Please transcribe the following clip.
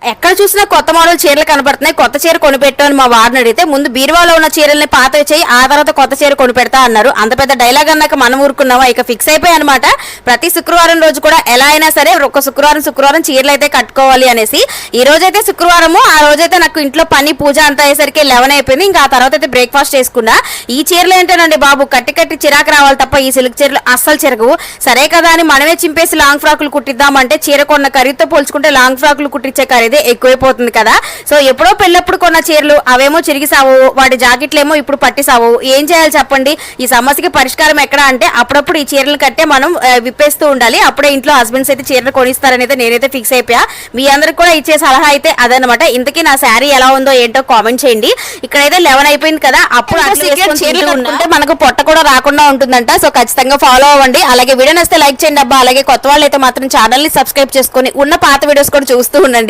ఎక్కడ చూసినా కొత్త మోడల్ చీరలు కనబడుతున్నాయి, కొత్త చీర కొనిపెట్టు అని మా వారిని అడిగితే ముందు బీరువాలో ఉన్న చీరల్ని పాత చేయి, ఆ తర్వాత కొత్త చీర కొనిపెడతా అన్నారు. అంత పెద్ద డైలాగ్ అన్నాక మనం ఊరుకున్నావా, ఇక ఫిక్స్ అయిపోయి అనమాట. ప్రతి శుక్రవారం రోజు కూడా ఎలా అయినా సరే ఒక శుక్రవారం చీరలు అయితే కట్టుకోవాలి అనేసి. ఈ రోజైతే శుక్రవారము, ఆ రోజైతే నాకు ఇంట్లో పని పూజ అంతా అయ్యేసరికి 11 అయిపోయింది. ఇంకా ఆ తర్వాత అయితే బ్రేక్ఫాస్ట్ చేసుకున్నా. ఈ చీరలు ఏంటండి బాబు, కట్టి చిరాకు రావాలి తప్ప ఈ సిల్క్ చీరలు అస్సలు చిరగవు. సరే కదా అని మనమే చింపేసి లాంగ్ ఫ్రాకులు కుట్టిద్దామంటే చీర కొన్న ఖరీదుతో పోల్చుకుంటే లాంగ్ ఫ్రాకులు కుట్టించే ఖరీదే ఎక్కువైపోతుంది కదా. సో ఎప్పుడో పెళ్ళప్పుడు కొన్న చీరలు అవేమో చిరిగిసావు, వాటి జాకెట్లేమో ఇప్పుడు పట్టిసావు. ఏం చేయాలి చెప్పండి? ఈ సమస్యకి పరిష్కారం ఎక్కడ అంటే అప్పుడప్పుడు ఈ చీరలు కట్టే మనం విప్పేస్తూ ఉండాలి. అప్పుడే ఇంట్లో హస్బెండ్స్ అయితే చీరలు కొనిస్తారని అయితే నేనైతే ఫిక్స్ అయిపోయా. మీ అందరికి కూడా ఇచ్చే సలహా అయితే అదనమాట. ఇంతకీ నా శారీ ఎలా ఉందో ఏంటో కామెంట్ చేయండి. ఇక్కడైతే 11 అయిపోయింది కదా, అప్పుడు చీరలు కట్టుకుంటే మనకు పొట్ట కూడా రాకుండా ఉంటుందంట. సో ఖచ్చితంగా ఫాలో అవ్వండి. అలాగే వీడియో నచ్చితే లైక్ చేయండి అబ్బా. అలాగే కొత్త వాళ్ళు అయితే మాత్రం ఛానల్ ని సబ్స్క్రైబ్ చేసుకొని ఉన్న పాత వీడియోస్ కూడా చూస్తూ ఉండండి.